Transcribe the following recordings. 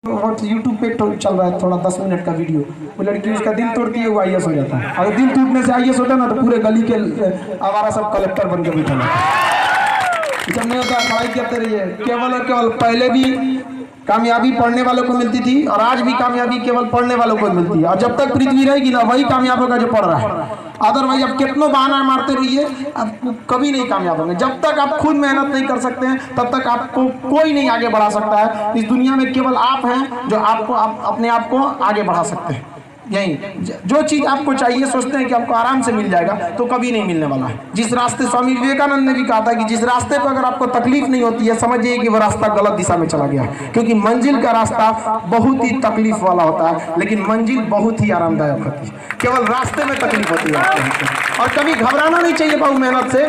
YouTube पे चल रहा है थोड़ा 10 मिनट का वीडियो। वो लड़की उसका दिल तोड़ती है, वो आईएएस हो जाता है। अगर दिल टूटने से आईएएस होता है ना तो पूरे गली के आवारा सब कलेक्टर बन के बैठा है। जब नहीं होता पढ़ाई करते रहिए। केवल और केवल पहले भी कामयाबी पढ़ने वालों को मिलती थी और आज भी कामयाबी केवल पढ़ने वालों को मिलती है। और जब तक पृथ्वी रहेगी ना वही कामयाब होगा जो पढ़ रहा है। अदरवाइज आप कितना बहाना मारते रहिए आप कभी नहीं कामयाब होंगे। जब तक आप खुद मेहनत नहीं कर सकते हैं तब तक आपको कोई नहीं आगे बढ़ा सकता है। इस दुनिया में केवल आप हैं जो आपको अपने आप को आगे बढ़ा सकते हैं। यही जो चीज़ आपको चाहिए सोचते हैं कि आपको आराम से मिल जाएगा तो कभी नहीं मिलने वाला है। जिस रास्ते स्वामी विवेकानंद ने भी कहा था कि जिस रास्ते पर अगर आपको तकलीफ नहीं होती है समझिए कि वो रास्ता गलत दिशा में चला गया। क्योंकि मंजिल का रास्ता बहुत ही तकलीफ वाला होता है लेकिन मंजिल बहुत ही आरामदायक होती है। केवल रास्ते में तकलीफ होती है। और कभी घबराना नहीं चाहिए बहु मेहनत से,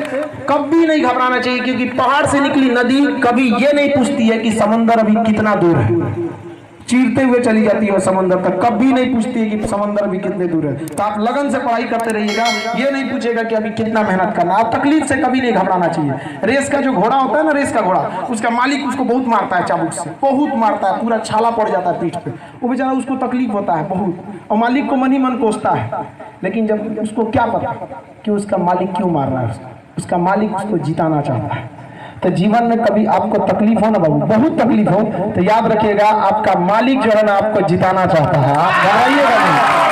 कभी नहीं घबराना चाहिए। क्योंकि पहाड़ से निकली नदी कभी ये नहीं पूछती है कि समंदर अभी कितना दूर है, चीरते हुए चली जाती है वो समंदर तक। कभी नहीं पूछती है कि समंदर अभी कितने दूर है। तो आप लगन से पढ़ाई करते रहिएगा, ये नहीं पूछेगा कि अभी कितना मेहनत करना। आप तकलीफ से कभी नहीं घबराना चाहिए। रेस का जो घोड़ा होता है ना, रेस का घोड़ा, उसका मालिक उसको बहुत मारता है चाबुक से, बहुत मारता है, पूरा छाला पड़ जाता है पीठ पे। वो बेचारा उसको तकलीफ होता है बहुत और मालिक को मन ही मन कोसता है। लेकिन जब उसको क्या पता कि उसका मालिक क्यों मार रहा है, उसका मालिक उसको जिताना चाहता है। तो जीवन में कभी आपको तकलीफ हो ना बाबू, बहुत तकलीफ हो, तो याद रखिएगा आपका मालिक जो है ना आपको जिताना चाहता है। आप घबराइएगा नहीं।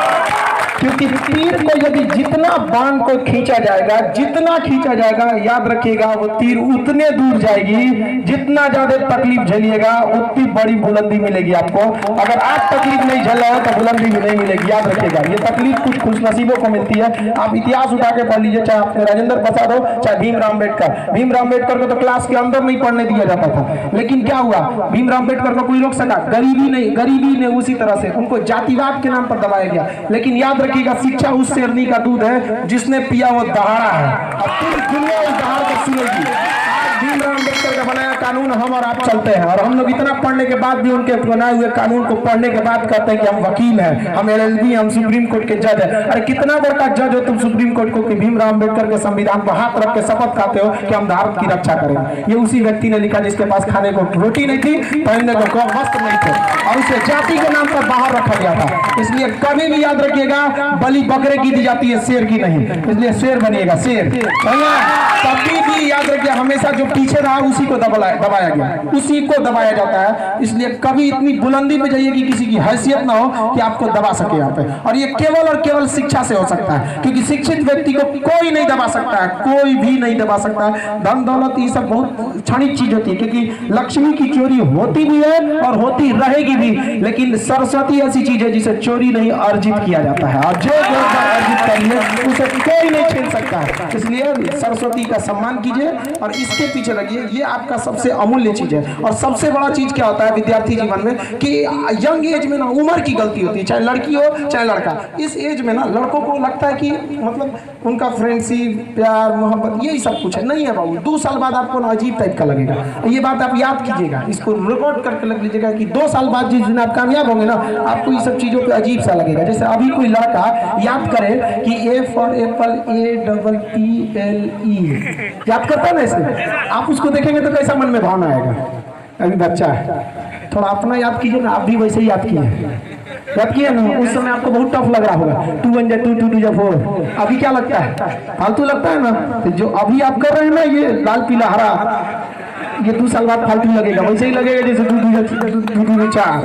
क्योंकि तीर को यदि जितना बाण को खींचा जाएगा, जितना खींचा जाएगा, याद रखिएगा वो तीर उतने दूर जाएगी। जितना ज्यादा तकलीफ झेलिएगा उतनी बड़ी बुलंदी मिलेगी आपको। अगर आप तकलीफ नहीं झेल रहे हो तो बुलंदी भी नहीं मिलेगी। याद रखिएगा ये तकलीफ कुछ खुशनसीबों को मिलती है। आप इतिहास उठा के पढ़ लीजिए, चाहे आपने राजेंद्र प्रसाद हो चाहे भीमराव अम्बेडकर। भीमराव अम्बेडकर को तो क्लास के अंदर नहीं पढ़ने दिया जाता था, लेकिन क्या हुआ, भीमराव अम्बेडकर को कोई रोक सका? गरीबी ने उसी तरह से उनको जातिवाद के नाम पर दबाया गया। लेकिन याद रखिएगा शिक्षा उस शेरनी का दूध है जिसने पिया वो दहाड़ा है। अब पूरी दुनिया उस दहाड़ को सुनेगी। भीमराव अम्बेडकर का बनाया कानून हम और आप चलते हैं और हम लोग इतना पढ़ने के बाद भी उनके बनाए हुए कानून को पढ़ने के बाद कहते हैं कि हम वकील हैं, हम एलएलबी, हम सुप्रीम कोर्ट के जज हैं। अरे कितना बड़ा जज हो तुम सुप्रीम कोर्ट को कि भीमराव अम्बेडकर के संविधान पर हाथ रख के शपथ खाते हो कि हम भारत की रक्षा करेंगे। ये उसी व्यक्ति ने लिखा जिसके पास खाने को रोटी नहीं थी, पहनने को वस्त्र नहीं थे और उसे जाति के नाम पर बाहर रखा गया था। इसलिए कभी भी याद रखिएगा बलि बकरे की दी जाती है, शेर की नहीं। इसलिए शेर बनिएगा, शेर। कभी भी याद रखिए हमेशा जो पीछे रहा उसी को दबाया गया, उसी को दबाया जाता है। इसलिए कभी इतनी बुलंदी पे जाइए कि किसी की हैसियत ना हो कि आपको दबा सके यहाँ पे। और ये केवल और केवल शिक्षा से हो सकता है। क्योंकि शिक्षित व्यक्ति को कोई नहीं दबा सकता है, कोई भी नहीं दबा सकता है। धन दौलत ये सब बहुत क्षणिक चीज होती है। क्योंकि लक्ष्मी की चोरी होती भी है और होती रहेगी भी, लेकिन सरस्वती ऐसी चीज है जिसे चोरी नहीं अर्जित किया जाता है। और जो अर्जित करिए उसे कोई नहीं छीन सकता है। इसलिए सरस्वती का सम्मान कीजिए और इसके पीछे लगिए। ये आपका सबसे अमूल्य चीज है। और सबसे बड़ा चीज क्या होता है विद्यार्थी जीवन में कि यंग एज में ना उम्र की गलती होती है, चाहे लड़की हो चाहे लड़का। इस एज में ना लड़कों को लगता है कि मतलब उनका फ्रेंडशिप, प्यार, मोहब्बत यही सब कुछ है। नहीं है बाबू, 2 साल बाद आपको ना अजीब टाइप का लगेगा। ये बात आप याद कीजिएगा, इसको रिकॉर्ड करके लग लीजिएगा कि 2 साल बाद जिस दिन आप कामयाब होंगे ना आपको ये सब चीजों पे अजीब सा लगेगा। जैसे अभी कोई लड़का याद करे कि A फॉर एप्पल APPLE याद करता है ना, इसे आप उसको देखेंगे तो कैसा मन में भावना आएगा? अभी बच्चा है, थोड़ा अपना याद कीजिए ना। आप भी वैसे ही याद किए ना। उस समय आपको बहुत टफ लग रहा होगा, 2 1 2 2 2 4। अभी क्या लगता है? फालतू लगता है ना। तो जो अभी आप कर रहे हैं ना ये लाल पीला हरा, ये 2 साल बाद फालतू लगेगा। वैसे ही लगेगा जैसे 2 2 4,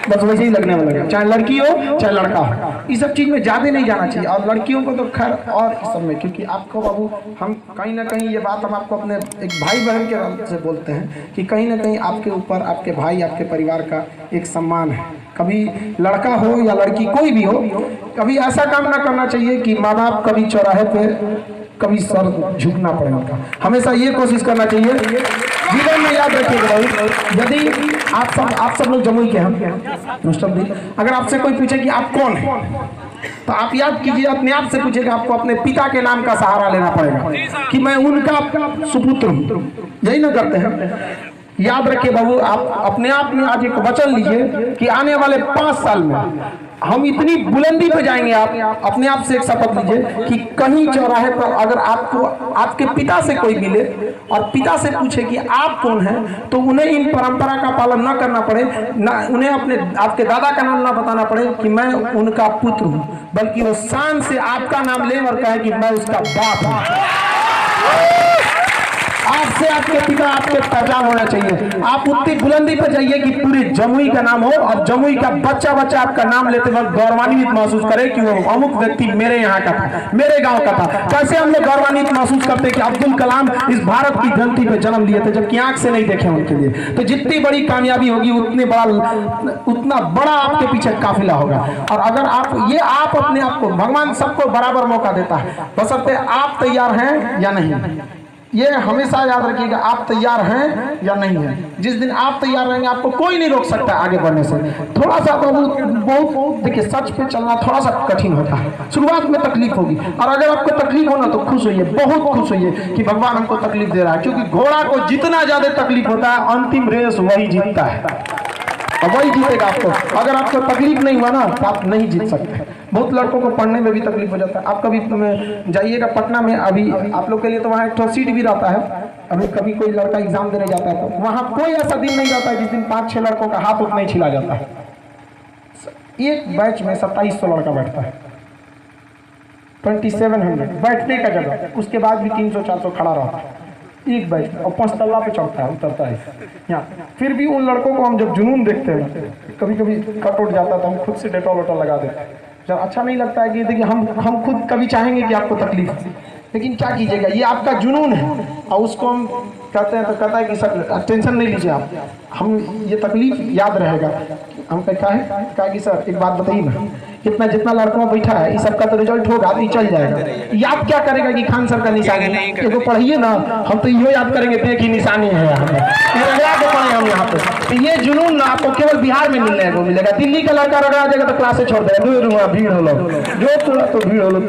बस वैसे ही लगने वाला लगेगा। चाहे लड़की हो चाहे लड़का हो, इस सब चीज में ज्यादा नहीं जाना चाहिए। और लड़कियों को तो खैर और इस सब में, क्योंकि आपको बाबू हम कहीं ना कहीं ये बात हम आपको अपने एक भाई बहन के नाम से बोलते हैं कि कहीं ना कहीं आपके ऊपर आपके भाई आपके परिवार का एक सम्मान है। कभी लड़का हो या लड़की कोई भी हो, कभी ऐसा काम ना करना चाहिए कि माँ बाप कभी चौराहे पे कभी सर झुकना पड़े उनका। हमेशा ये कोशिश करना चाहिए जीवन में। याद रखिएगा भाई, यदि आप सब लोग जमुई के हैं मुस्तफी, अगर आपसे कोई पूछे कि आप कौन है तो आप याद कीजिए, अपने आप से पूछिएगा। आपको अपने पिता के नाम का सहारा लेना पड़ेगा कि मैं उनका सुपुत्र हूँ। यही ना करते हैं? याद रखिए बाबू, आप अपने आप में आज एक वचन लीजिए कि आने वाले 5 साल में हम इतनी बुलंदी पे जाएंगे, आप अपने आप से एक शपथ लीजिए कि कहीं चौराहे पर अगर आपको आपके पिता से कोई मिले और पिता से पूछे कि आप कौन हैं, तो उन्हें इन परंपरा का पालन न करना पड़े, ना उन्हें अपने आपके दादा का नाम ना बताना पड़े कि मैं उनका पुत्र हूं, बल्कि वो शान से आपका नाम ले और कहे कि मैं उसका बाप हूं। आपसे आपके पिता आपके पहचान होना चाहिए। आप उतनी बुलंदी पर जाइए कि पूरे जमुई का नाम हो और जमुई का बच्चा बच्चा आपका नाम लेते वक्त गौरवान्वित महसूस करे कि वो अमुक व्यक्ति मेरे यहाँ का था, मेरे गांव का था। कैसे हम लोग गौरवान्वित महसूस करते कि अब्दुल कलाम इस भारत की धरती पे जन्म लिए थे, जबकि आंख से नहीं देखे उनके लिए। तो जितनी बड़ी कामयाबी होगी उतना बड़ा आपके पीछे काफिला होगा। और अगर आप अपने आप को, भगवान सबको बराबर मौका देता है, बशर्ते आप तैयार हैं या नहीं। ये हमेशा याद रखिएगा, आप तैयार हैं या नहीं है। जिस दिन आप तैयार रहेंगे आपको कोई नहीं रोक सकता आगे बढ़ने से। थोड़ा सा बहुत देखिए, सच पे चलना थोड़ा सा कठिन होता है, शुरुआत में तकलीफ होगी। और अगर आपको तकलीफ होना तो खुश होइए, बहुत खुश होइए कि भगवान हमको तकलीफ दे रहा है, क्योंकि घोड़ा को जितना ज्यादा तकलीफ होता है अंतिम रेस वही जीतता है, वही जीतेगा आपको। अगर आपको तकलीफ नहीं हुआ ना तो आप नहीं जीत सकते। बहुत लड़कों को पढ़ने में भी तकलीफ हो जाता है। आप कभी जाइएगा पटना में, अभी आप लोग के लिए तो वहाँ एक सीट भी रहता है। अभी कभी कोई लड़का एग्जाम देने जाता है तो वहाँ कोई ऐसा दिन नहीं रहता है जिस दिन 5-6 लड़कों का हाथ उतना ही छिला जाता है। एक बैच में 2700 लड़का बैठता है, 2700 बैठने का जगह, उसके बाद भी 300-400 खड़ा रहता है एक बैच में, और 5 तल्ला पे चढ़ता है, उतरता है यहाँ। फिर भी उन लड़कों को हम जब जुनून देखते हैं, कभी कभी कट उठ जाता है तो हम खुद से डेटॉल वेटॉल लगा देते हैं। जब अच्छा नहीं लगता है कि देखिए हम खुद कभी चाहेंगे कि आपको तकलीफ, लेकिन क्या कीजिएगा, ये आपका जुनून है। और उसको हम कहते हैं तो कहता है कि सर टेंशन नहीं लीजिए आप, हम ये तकलीफ याद रहेगा। हम कहा कि सर एक बात बताइए ना, इतना जितना लड़कों बैठा है इस सबका तो रिजल्ट होगा, तो चल जाएगा। याद क्या करेगा कि खान सर का निशानी है, पढ़िए ना, हम तो यो याद करेंगे देखिए निशानी है यहाँ पे, हम यहाँ पे। तो ये जुनून ना आपको केवल बिहार में मिलने को मिलेगा। दिल्ली का लड़का रगड़ा जाएगा तो क्लासे छोड़ देगा, भीड़ हो लो जो तो भीड़ हो लो।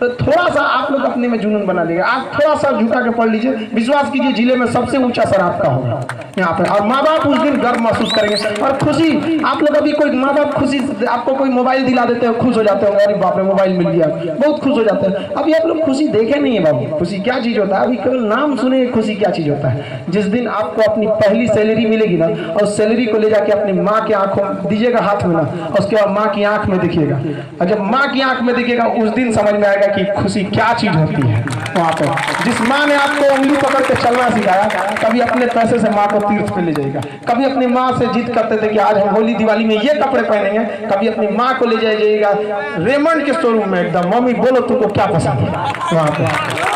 तो थोड़ा सा आप लोग अपने में जुनून बना लीजिए, आप थोड़ा सा झुका के पढ़ लीजिए, विश्वास कीजिए जिले में सबसे ऊंचा सर आपका होगा यहाँ पे। और माँ बाप उस दिन गर्व महसूस करेंगे और खुशी। आप लोग अभी कोई माँ बाप खुशी, आपको कोई मोबाइल दिला देते हो, खुश हो जाते हो, अरे बाप रे मोबाइल मिल गया, बहुत खुश हो जाते हैं। अभी आप लोग खुशी देखे नहीं है बाबू, खुशी क्या चीज होता है, अभी केवल नाम सुने खुशी क्या चीज होता है। जिस दिन आपको अपनी पहली सैलरी मिलेगी ना, और सैलरी को ले जाके अपनी माँ के आंखों में दीजिएगा हाथ में ना, और उसके बाद माँ की आंख में दिखिएगा, और जब माँ की आंख में दिखेगा उस दिन समझ में आएगा कि खुशी क्या चीज होती है। वहाँ पे जिस माँ ने आपको उंगली पकड़ के चलना सिखाया, कभी अपने पैसे से माँ को तीर्थ पे ले जाएगा, कभी अपनी माँ से जिद करते थे कि आज हम होली दिवाली में ये कपड़े पहनेंगे, कभी अपनी माँ को ले जाइएगा रेमंड के शोरूम में एकदम, मम्मी बोलो तुमको क्या पसंद है। वहाँ पे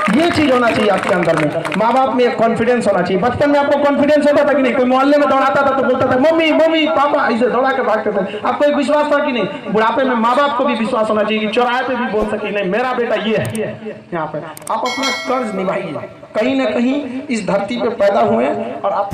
ये चीज होना चाहिए आपके अंदर में, माँ बाप में एक कॉन्फिडेंस होना चाहिए। बचपन में आपको कॉन्फिडेंस होता था कि नहीं, कोई मोहल्ले में दौड़ाता था तो बोलता था मम्मी मम्मी पापा, ऐसे दौड़ा के भागते थे, आपको एक विश्वास था कि नहीं। बुढ़ापे में माँ बाप को भी विश्वास होना चाहिए कि चौराहे पे भी बोल सके नहीं मेरा बेटा ये है। यहाँ पे आप अपना कर्ज निभाइए, कहीं ना कहीं इस धरती पे पैदा हुए और आप